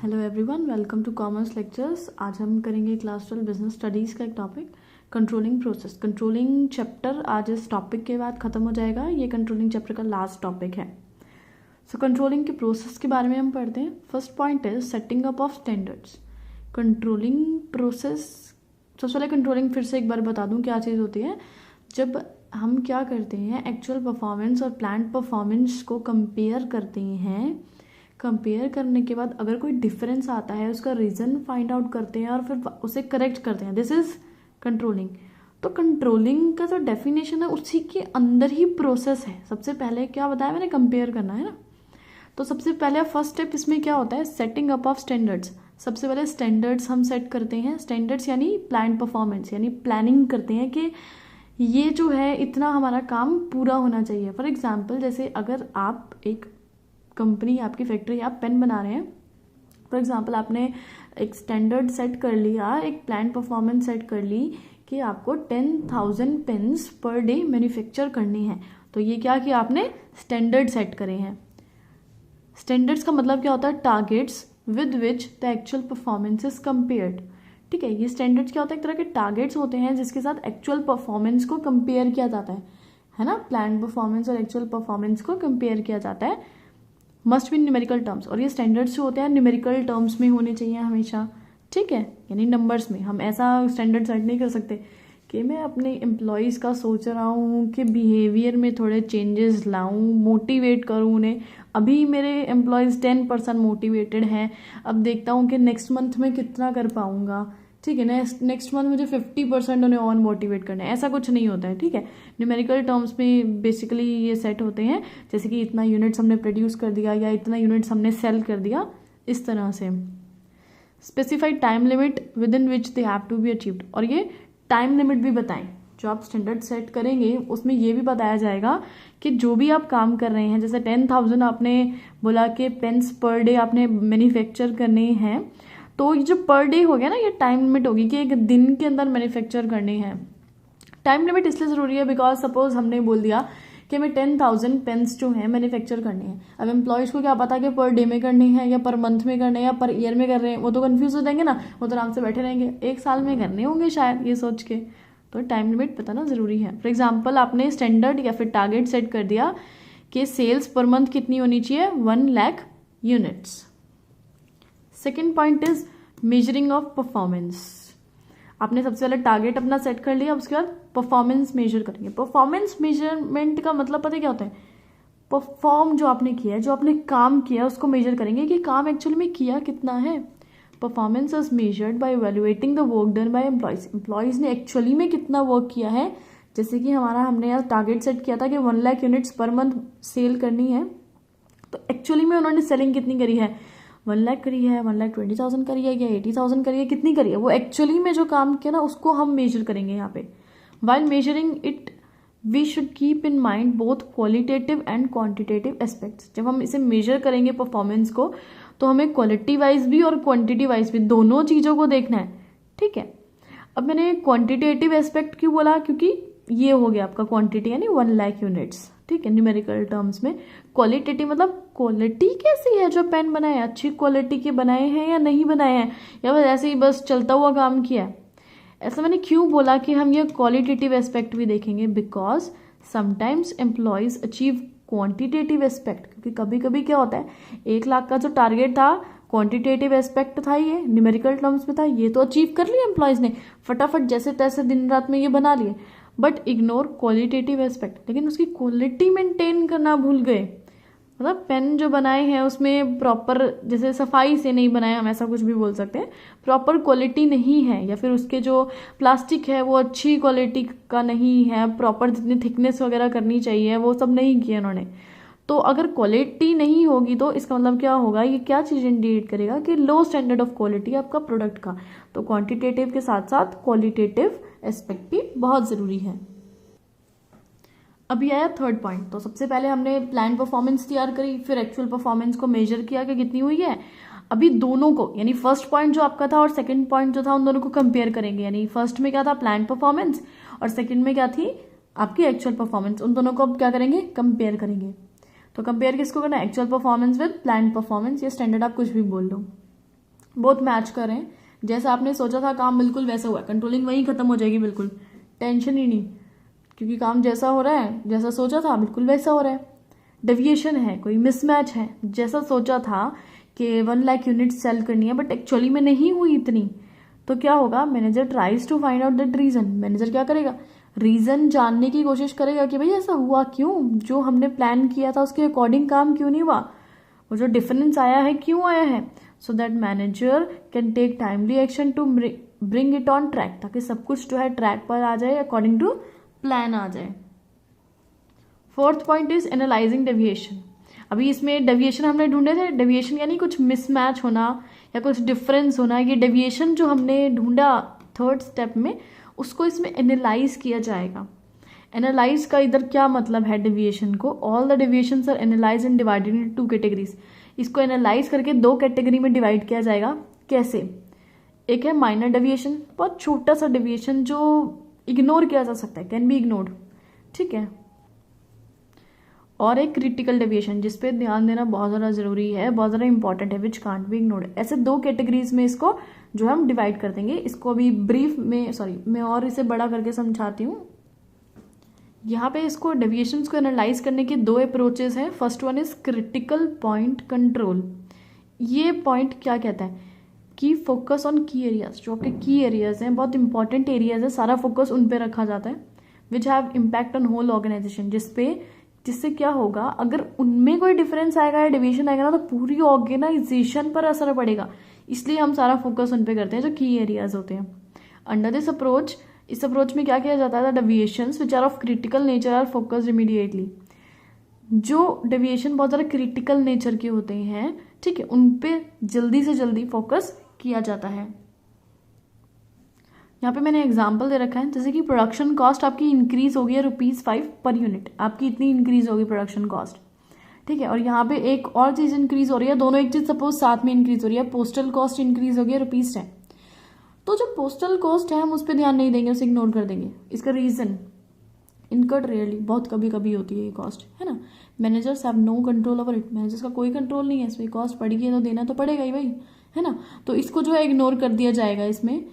Hello everyone, welcome to commerce lectures. आज हम करेंगे क्लास 12 बिजनेस स्टडीज़ का एक topic, controlling process. Controlling chapter आज इस टॉपिक के बाद ख़त्म हो जाएगा। ये कंट्रोलिंग चैप्टर का लास्ट टॉपिक है। सो कंट्रोलिंग के प्रोसेस के बारे में हम पढ़ते हैं। फर्स्ट पॉइंट है setting up of standards. Controlling process, सबसे पहले कंट्रोलिंग फिर से एक बार बता दूँ क्या चीज़ होती है। जब हम क्या करते हैं, एक्चुअल परफॉर्मेंस और प्लान्ड परफॉर्मेंस को कंपेयर करते हैं। कंपेयर करने के बाद अगर कोई डिफरेंस आता है, उसका रीज़न फाइंड आउट करते हैं और फिर उसे करेक्ट करते हैं। This is controlling. तो कंट्रोलिंग का जो डेफिनेशन है उसी के अंदर ही प्रोसेस है। सबसे पहले क्या बताया मैंने, कंपेयर करना है ना। तो सबसे पहले फर्स्ट स्टेप इसमें क्या होता है, सेटिंग अप ऑफ स्टैंडर्ड्स। सबसे पहले स्टैंडर्ड्स हम सेट करते हैं। स्टैंडर्ड्स यानी प्लान परफॉर्मेंस, यानी प्लानिंग करते हैं कि ये जो है इतना हमारा काम पूरा होना चाहिए। फॉर एग्जाम्पल, जैसे अगर आप एक कंपनी, आपकी फैक्ट्री, आप पेन बना रहे हैं। फॉर एग्जांपल, आपने एक स्टैंडर्ड सेट कर लिया, एक प्लान परफॉर्मेंस सेट कर ली कि आपको 10,000 पेन्स पर डे मैन्युफैक्चर करनी है। तो ये क्या किया आपने, स्टैंडर्ड सेट करे हैं। स्टैंडर्ड्स का मतलब क्या होता है, targets with which the actual performance is compared. ठीक है, ये स्टैंडर्ड्स क्या होता है, एक तरह के टारगेट्स होते हैं जिसके साथ एक्चुअल परफॉर्मेंस को कंपेयर किया जाता है ना। प्लान परफॉर्मेंस और एक्चुअल परफॉर्मेंस को कंपेयर किया जाता है। मस्ट बी न्यूमेरिकल टर्म्स, और ये स्टैंडर्ड्स जो होते हैं न्यूमेरिकल टर्म्स में होने चाहिए हमेशा। ठीक है, यानी नंबर्स में। हम ऐसा स्टैंडर्ड सेट नहीं कर सकते कि मैं अपने एम्प्लॉयज़ का सोच रहा हूँ कि बिहेवियर में थोड़े चेंजेस लाऊं, मोटिवेट करूँ उन्हें। अभी मेरे एम्प्लॉयज़ 10% मोटिवेटेड हैं, अब देखता हूँ कि नेक्स्ट मंथ में कितना कर पाऊँगा। ठीक है, नेक्स्ट मंथ मुझे 50% उन्हें और मोटिवेट करना है। ऐसा कुछ नहीं होता है। ठीक है, न्यूमेरिकल टर्म्स में बेसिकली ये सेट होते हैं, जैसे कि इतना यूनिट्स हमने प्रोड्यूस कर दिया या इतना यूनिट्स हमने सेल कर दिया, इस तरह से। Specified time limit within which they have to be achieved, और ये टाइम लिमिट भी बताएं। जो आप स्टैंडर्ड सेट करेंगे उसमें ये भी बताया जाएगा कि जो भी आप काम कर रहे हैं, जैसे 10,000 आपने बोला कि पेन्स पर डे आपने मैन्युफैक्चर करने हैं, तो ये जो पर डे हो गया ना, ये टाइम लिमिट होगी कि एक दिन के अंदर मैन्युफैक्चर करनी है। टाइम लिमिट इसलिए ज़रूरी है बिकॉज सपोज हमने बोल दिया कि मैं 10,000 पेन्स जो है मैन्युफैक्चर करनी है। अब एम्प्लॉयज़ को क्या पता कि पर डे में करनी है या पर मंथ में करनी है या पर ईयर में कर रहे हैं, वो तो कन्फ्यूज हो जाएंगे ना। वो तो आराम से बैठे रहेंगे, एक साल में करने होंगे शायद, ये सोच के। तो टाइम लिमिट बताना ज़रूरी है। फॉर एग्जाम्पल, आपने स्टैंडर्ड या फिर टारगेट सेट कर दिया कि सेल्स पर मंथ कितनी होनी चाहिए, 1 lakh units. Second point is measuring of performance. आपने सबसे पहले टारगेट अपना सेट कर लिया, उसके बाद परफॉर्मेंस मेजर करेंगे। परफॉर्मेंस मेजरमेंट का मतलब पता है क्या होता है, परफॉर्म जो आपने किया है, जो आपने काम किया उसको मेजर करेंगे कि काम एक्चुअली में किया कितना है। Performance is measured by evaluating the work done by employees. Employees ने एक्चुअली में कितना वर्क किया है। जैसे कि हमने यार टारगेट सेट किया था कि 1 lakh units per month sell करनी है, तो एक्चुअली में उन्होंने सेलिंग कितनी करी है, 1 लाख करी है, 1,20,000 करी है या 80,000 करी है, कितनी करी है, वो एक्चुअली में जो काम किया ना उसको हम मेजर करेंगे यहाँ पे। While measuring it we should keep in mind both qualitative and quantitative aspects. जब हम इसे मेजर करेंगे परफॉर्मेंस को, तो हमें क्वालिटी वाइज भी और क्वांटिटी वाइज भी दोनों चीज़ों को देखना है। ठीक है, अब मैंने क्वांटिटेटिव एस्पेक्ट क्यों बोला, क्योंकि ये हो गया आपका क्वांटिटी यानी 1 लाख यूनिट्स। ठीक है, न्यूमेरिकल टर्म्स में। क्वालिटेटिव मतलब क्वालिटी कैसी है जो पेन बनाए, अच्छी क्वालिटी के बनाए हैं या नहीं बनाए हैं, या बस ऐसे ही बस चलता हुआ काम किया है। ऐसा मैंने क्यों बोला कि हम ये क्वालिटेटिव एस्पेक्ट भी देखेंगे, because sometimes employees achieve quantitative aspect. क्योंकि कभी कभी क्या होता है, 1 लाख का जो टारगेट था क्वांटिटेटिव एस्पेक्ट था, ये न्यूमेरिकल टर्म्स में था, ये तो अचीव कर लिया एम्प्लॉयज ने फटाफट, जैसे तैसे दिन रात में ये बना लिए, बट इग्नोर क्वालिटेटिव एस्पेक्ट। लेकिन उसकी क्वालिटी मेंटेन करना भूल गए। मतलब पेन जो बनाए हैं उसमें प्रॉपर, जैसे सफाई से नहीं बनाए, हम ऐसा कुछ भी बोल सकते हैं, प्रॉपर क्वालिटी नहीं है, या फिर उसके जो प्लास्टिक है वो अच्छी क्वालिटी का नहीं है, प्रॉपर जितनी थिकनेस वगैरह करनी चाहिए वो सब नहीं किया उन्होंने। तो अगर क्वालिटी नहीं होगी तो इसका मतलब क्या होगा, ये क्या चीज़ इंडिकेट करेगा कि लो स्टैंडर्ड ऑफ क्वालिटी आपका प्रोडक्ट का। तो क्वांटिटेटिव के साथ साथ क्वालिटेटिव एस्पेक्ट भी बहुत ज़रूरी है। अभी आया थर्ड पॉइंट। तो सबसे पहले हमने प्लान परफॉर्मेंस तैयार करी, फिर एक्चुअल परफॉर्मेंस को मेजर किया कि कितनी हुई है। अभी दोनों को, यानी फर्स्ट पॉइंट जो आपका था और सेकंड पॉइंट जो था, उन दोनों को कंपेयर करेंगे। यानी फर्स्ट में क्या था, प्लान परफॉर्मेंस, और सेकंड में क्या थी आपकी एक्चुअल परफॉर्मेंस। उन दोनों को अब क्या करेंगे, कंपेयर करेंगे। तो कंपेयर किसको करना है, actual performance with plan performance. ये स्टैंडर्ड आप कुछ भी बोल लो। बहुत मैच कर रहे हैं, जैसा आपने सोचा था काम बिल्कुल वैसा हुआ है, कंट्रोलिंग वहीं खत्म हो जाएगी, बिल्कुल टेंशन ही नहीं, क्योंकि काम जैसा हो रहा है, जैसा सोचा था बिल्कुल वैसा हो रहा है। डेविएशन है, कोई मिसमैच है, जैसा सोचा था कि 1 लाख यूनिट सेल करनी है बट एक्चुअली में नहीं हुई इतनी, तो क्या होगा, manager tries to find out that reason. Manager क्या करेगा, रीजन जानने की कोशिश करेगा कि भाई ऐसा हुआ क्यों, जो हमने प्लान किया था उसके अकॉर्डिंग काम क्यों नहीं हुआ, वो जो डिफरेंस आया है क्यों आया है, so that manager can take timely action to bring it on track, ताकि सब कुछ जो है ट्रैक पर आ जाए, अकॉर्डिंग टू प्लान आ जाए। Fourth point is analysing deviation. अभी इसमें डेविएशन हमने ढूंढे थे, डेविएशन यानी कुछ मिसमैच होना या कुछ डिफरेंस होना, ये डेविएशन जो हमने ढूंढा थर्ड स्टेप में, उसको इसमें एनालाइज किया जाएगा। एनालाइज का इधर क्या मतलब है डेविएशन को, all the deviations are analyse and divided into 2 categories. इसको एनालाइज करके 2 कैटेगरी में डिवाइड किया जाएगा। कैसे, एक है माइनर डेविएशन, बहुत छोटा सा डेविएशन जो इग्नोर किया जा सकता है, कैन बी इग्नोर्ड, ठीक है, और एक क्रिटिकल डेविएशन जिसपे ध्यान देना बहुत ज़्यादा जरूरी है, बहुत ज़्यादा इंपॉर्टेंट है, विच कांट बी इग्नोर्ड। ऐसे 2 कैटेगरीज में इसको जो हम डिवाइड कर देंगे। इसको अभी ब्रीफ में, मैं और इसे बड़ा करके समझाती हूँ। यहाँ पे इसको डेविएशंस को एनालाइज करने के 2 अप्रोचेस हैं। First one is critical point control. ये पॉइंट क्या कहता है कि फोकस ऑन की एरियाज, जो आपके की एरियाज हैं, बहुत इंपॉर्टेंट एरियाज है, सारा फोकस उन पे रखा जाता है, which have impact on whole organisation, जिससे क्या होगा, अगर उनमें कोई डिफरेंस आएगा या डेविएशन आएगा ना, तो पूरी ऑर्गेनाइजेशन पर असर पड़ेगा। इसलिए हम सारा फोकस उन पे करते हैं जो की एरियाज होते हैं। अंडर दिस अप्रोच, इस अप्रोच में क्या किया जाता है, the deviations which are of critical nature are focused immediately. जो डेविएशन बहुत ज़्यादा क्रिटिकल नेचर के होते हैं, ठीक है, उन पे जल्दी से जल्दी फोकस किया जाता है। यहाँ पे मैंने एग्जाम्पल दे रखा है, जैसे कि प्रोडक्शन कॉस्ट आपकी इंक्रीज हो गई है ₹5 पर यूनिट, आपकी इतनी इंक्रीज होगी प्रोडक्शन कॉस्ट, ठीक है, और यहाँ पे एक और चीज इंक्रीज हो रही है, दोनों एक चीज सपोज साथ में इंक्रीज हो रही है, पोस्टल कॉस्ट इंक्रीज हो गई है ₹10। तो जो पोस्टल कॉस्ट है हम उस पर ध्यान नहीं देंगे, उसे इग्नोर कर देंगे। इसका रीजन, इनकट रेयरली, बहुत कभी कभी होती है ये कॉस्ट, है ना, managers have no control over it, managers का कोई कंट्रोल नहीं है इसमें, कॉस्ट पड़ी है तो देना तो पड़ेगा ही भाई, है ना, तो इसको जो है इग्नोर कर दिया जाएगा इसमें।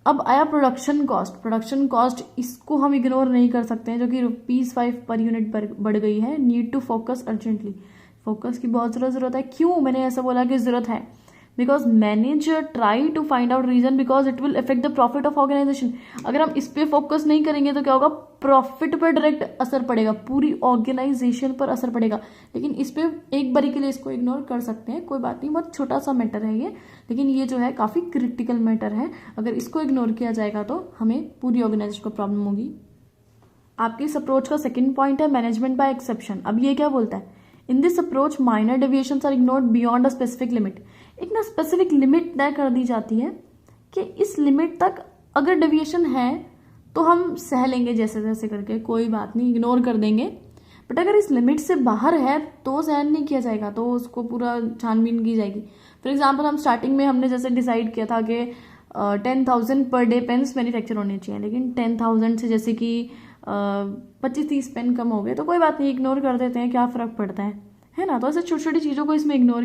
अब आया प्रोडक्शन कॉस्ट। प्रोडक्शन कॉस्ट इसको हम इग्नोर नहीं कर सकते हैं, जो कि ₹5 पर यूनिट बढ़ गई है। Need to focus urgently, focus की बहुत जरूरत है। क्यों मैंने ऐसा बोला कि जरूरत है, because manager try to find out reason because it will affect the profit of organisation. अगर हम इस पे फोकस नहीं करेंगे तो क्या होगा, प्रॉफिट पर डायरेक्ट असर पड़ेगा, पूरी ऑर्गेनाइजेशन पर असर पड़ेगा। लेकिन इस पे एक बारी के लिए इसको इग्नोर कर सकते हैं, कोई बात नहीं, बहुत छोटा सा मैटर है ये, लेकिन ये जो है काफी क्रिटिकल मैटर है। अगर इसको इग्नोर किया जाएगा तो हमें पूरी ऑर्गेनाइजेशन को प्रॉब्लम होगी। आपके इस अप्रोच का सेकंड पॉइंट है मैनेजमेंट बाय एक्सेप्शन। अब ये क्या बोलता है, in this approach minor deviations are ignored beyond a specific limit. एक ना स्पेसिफिक लिमिट तय कर दी जाती है कि इस लिमिट तक अगर डेविएशन है तो हम सह लेंगे जैसे तैसे करके, कोई बात नहीं, इग्नोर कर देंगे। बट अगर इस लिमिट से बाहर है तो सहन नहीं किया जाएगा, तो उसको पूरा छानबीन की जाएगी। फॉर एग्जाम्पल, हम स्टार्टिंग में हमने जैसे डिसाइड किया था कि 10,000 पर डे पेन्स मैन्युफैक्चर होने चाहिए, लेकिन 10,000 से जैसे कि 25-30 पेन कम हो गए, तो कोई बात नहीं, इग्नोर कर देते हैं, क्या फर्क पड़ता है ना। तो ऐसे छोटी छोटी चीज़ों को इसमें इग्नोर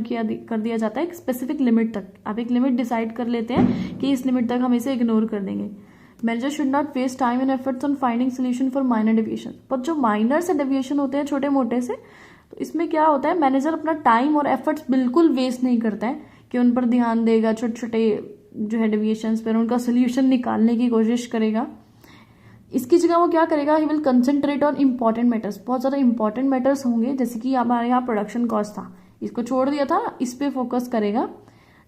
कर दिया जाता है एक स्पेसिफिक लिमिट तक। आप एक लिमिट डिसाइड कर लेते हैं कि इस लिमिट तक हम इसे इग्नोर कर देंगे। Manager should not waste time and efforts on finding solution for minor deviation. पर जो माइनर से डेविएशन होते हैं छोटे मोटे से, तो इसमें क्या होता है, मैनेजर अपना टाइम और एफर्ट्स बिल्कुल वेस्ट नहीं करता है कि उन पर ध्यान देगा, छोटे छोटे जो है डेविएशंस पर उनका सोल्यूशन निकालने की कोशिश करेगा। इसकी जगह वो क्या करेगा, he will concentrate on important matters. बहुत ज़्यादा इंपॉर्टेंट मैटर्स होंगे, जैसे कि हमारे यहाँ प्रोडक्शन कॉस्ट था, इसको छोड़ दिया था, इस पे फोकस करेगा।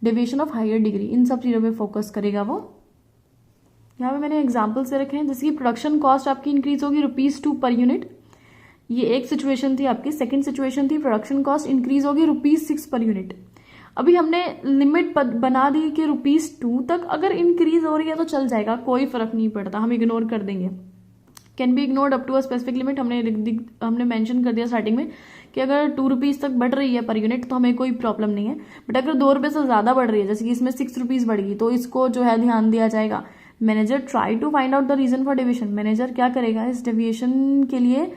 डेविएशन ऑफ हायर डिग्री, इन सब चीज़ों पे फोकस करेगा वो। यहाँ पे मैंने एग्जाम्पल्स दे रखे हैं, जैसे कि प्रोडक्शन कॉस्ट आपकी इंक्रीज होगी ₹2 पर यूनिट, ये एक सिचुएशन थी आपकी। सेकेंड सिचुएशन थी प्रोडक्शन कॉस्ट इंक्रीज होगी ₹6 पर यूनिट। अभी हमने लिमिट बना दी कि ₹2 तक अगर इंक्रीज हो रही है तो चल जाएगा, कोई फर्क नहीं पड़ता, हम इग्नोर कर देंगे। Can be ignored up to a specific limit, हमने मेंशन कर दिया स्टार्टिंग में कि अगर ₹2 तक बढ़ रही है पर यूनिट तो हमें कोई प्रॉब्लम नहीं है। बट अगर ₹2 से ज्यादा बढ़ रही है, जैसे कि इसमें ₹6 बढ़ गई, तो इसको जो है ध्यान दिया जाएगा। Manager try to find out the reason for deviation. Manager क्या करेगा, इस डेविएशन के लिए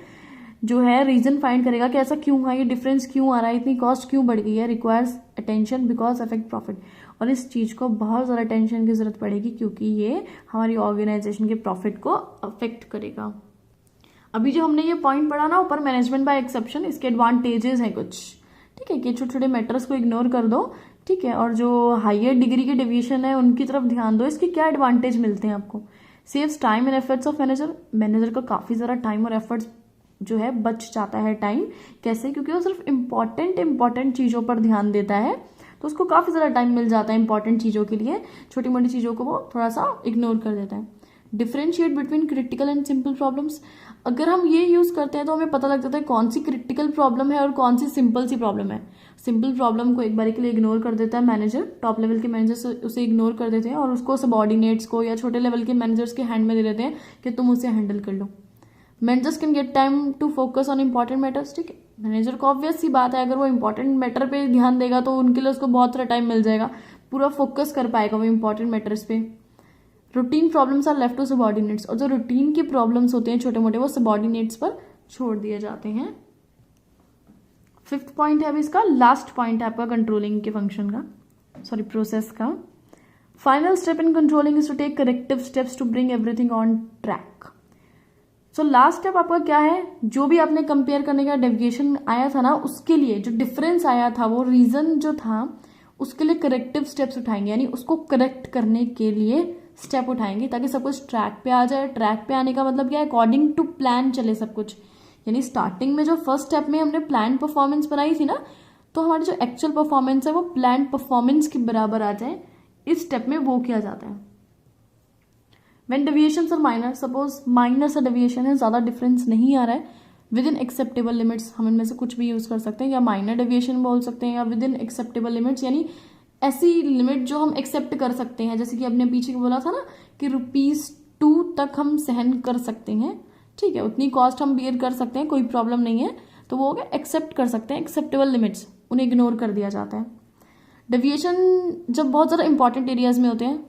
जो है रीजन फाइंड करेगा कि ऐसा क्यों हुआ, ये डिफरेंस क्यों आ रहा है, इतनी कॉस्ट क्यों बढ़ गई है, requires attention because affect profit. और इस चीज को बहुत ज़्यादा अटेंशन की जरूरत पड़ेगी क्योंकि ये हमारी ऑर्गेनाइजेशन के प्रॉफिट को अफेक्ट करेगा। अभी जो हमने ये पॉइंट पढ़ा ना ऊपर, मैनेजमेंट बाय एक्सेप्शन, इसके एडवांटेजेस हैं कुछ, ठीक है, कि छोटे छोटे मैटर्स को इग्नोर कर दो, ठीक है, और जो हायर डिग्री के डेविएशन है उनकी तरफ ध्यान दो। इसके क्या एडवांटेज मिलते हैं आपको? Saves time and efforts of manager, manager का काफी ज़्यादा टाइम और एफर्ट्स जो है बच जाता है टाइम। कैसे? क्योंकि वो सिर्फ इंपॉर्टेंट चीज़ों पर ध्यान देता है, तो उसको काफ़ी ज़्यादा टाइम मिल जाता है इंपॉर्टेंट चीज़ों के लिए, छोटी मोटी चीज़ों को वो थोड़ा सा इग्नोर कर देता है। Differentiate between critical and simple problems, अगर हम ये यूज़ करते हैं तो हमें पता लग जाता है कौन सी क्रिटिकल प्रॉब्लम है और कौन सी सिंपल सी प्रॉब्लम है। सिंपल प्रॉब्लम को एक बार के लिए इग्नोर कर देता है मैनेजर, टॉप लेवल के मैनेजर उसे इग्नोर कर देते हैं और उसको सबऑर्डिनेट्स को या छोटे लेवल के मैनेजर्स के हैंड में दे देते हैं कि तुम उसे हैंडल कर लो। Managers can get time to focus on important matters, ठीक है, मैनेजर को ऑब्वियस सी बात है अगर वो इंपॉर्टेंट मैटर पे ध्यान देगा तो उनके लिए उसको बहुत सारा टाइम मिल जाएगा, पूरा फोकस कर पाएगा वो इंपॉर्टेंट मैटर्स पे। Routine problems are left to subordinates, और जो रूटीन की प्रॉब्लम्स होते हैं छोटे मोटे वो सबऑर्डिनेट्स पर छोड़ दिए जाते हैं। फिफ्थ पॉइंट है अभी इसका, लास्ट पॉइंट है आपका कंट्रोलिंग के फंक्शन का, सॉरी प्रोसेस का। Final step in controlling is to take corrective steps to bring everything on track. So last step आपका क्या है? जो भी आपने कंपेयर करने का डेविएशन आया था ना, उसके लिए जो डिफरेंस आया था, वो रीजन जो था, उसके लिए करेक्टिव स्टेप्स उठाएंगे, यानी उसको करेक्ट करने के लिए स्टेप उठाएंगे ताकि सब कुछ ट्रैक पे आ जाए। ट्रैक पे आने का मतलब क्या है? अकॉर्डिंग टू प्लान चले सब कुछ, यानी स्टार्टिंग में जो फर्स्ट स्टेप में हमने प्लान परफॉर्मेंस बनाई थी ना, तो हमारी जो एक्चुअल परफॉर्मेंस है वो प्लान परफॉर्मेंस के बराबर आ जाए, इस स्टेप में वो किया जाता है। When deviations are minor, suppose minor सा डेविएशन है, ज्यादा डिफरेंस नहीं आ रहा है, विद इन एक्सेप्टेबल लिमिट्स, हम इनमें से कुछ भी यूज कर सकते हैं, या माइनर डेविएशन बोल सकते हैं या विद इन एक्सेप्टेबल लिमिट्स, यानी ऐसी लिमिट जो हम एक्सेप्ट कर सकते हैं, जैसे कि अपने पीछे बोला था ना कि ₹2 तक हम सहन कर सकते हैं, ठीक है, उतनी कॉस्ट हम बियर कर सकते हैं, कोई प्रॉब्लम नहीं है, तो वो हो गया एक्सेप्ट कर सकते हैं, एक्सेप्टेबल लिमिट्स, उन्हें इग्नोर कर दिया जाता है। डेविएशन जब बहुत ज़्यादा इंपॉर्टेंट एरियाज में होते हैं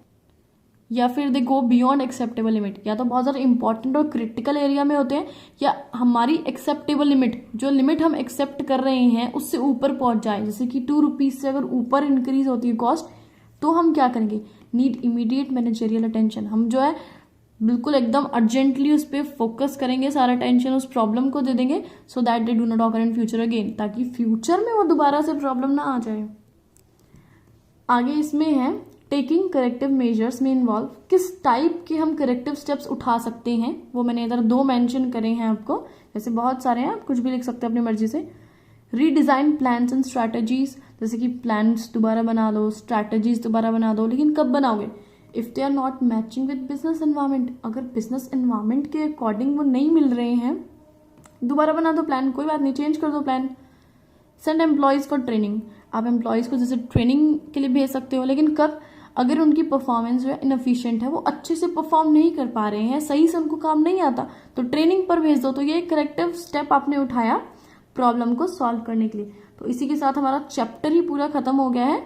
या फिर दे गो बियॉन्ड एक्सेप्टेबल लिमिट, या तो बहुत ज़्यादा इंपॉर्टेंट और क्रिटिकल एरिया में होते हैं, या हमारी एक्सेप्टेबल लिमिट, जो लिमिट हम एक्सेप्ट कर रहे हैं उससे ऊपर पहुंच जाए, जैसे कि ₹2 से अगर ऊपर इंक्रीज होती है कॉस्ट, तो हम क्या करेंगे? नीड इमीडिएट मैनेजरियल अटेंशन, हम जो है बिल्कुल एकदम अर्जेंटली उस पर फोकस करेंगे, सारा टेंशन उस प्रॉब्लम को दे देंगे, so that they do not occur in future again, ताकि फ्यूचर में वो दोबारा से प्रॉब्लम ना आ जाए। आगे इसमें है टेकिंग करेक्टिव मेजर्स में इन्वॉल्व, किस टाइप के हम करेक्टिव स्टेप्स उठा सकते हैं, वो मैंने इधर 2 मेंशन करे हैं आपको, वैसे बहुत सारे हैं, आप कुछ भी लिख सकते हैं अपनी मर्जी से। रीडिजाइन प्लान्स एंड स्ट्रैटेजीज, जैसे कि प्लान्स दोबारा बना लो, स्ट्रैटेजीज दोबारा बना दो, लेकिन कब बनाओगे? If they are not matching with business environment, अगर बिजनेस एनवायरमेंट के अकॉर्डिंग वो नहीं मिल रहे हैं, दोबारा बना दो प्लान, कोई बात नहीं, चेंज कर दो plan. Send employees for training, आप एम्प्लॉयज को जैसे ट्रेनिंग के लिए भेज सकते हो, लेकिन कब? अगर उनकी परफॉर्मेंस जो है इनएफिशिएंट है, वो अच्छे से परफॉर्म नहीं कर पा रहे हैं, सही से उनको काम नहीं आता, तो ट्रेनिंग पर भेज दो। तो ये एक करेक्टिव स्टेप आपने उठाया प्रॉब्लम को सॉल्व करने के लिए। तो इसी के साथ हमारा चैप्टर ही पूरा खत्म हो गया है।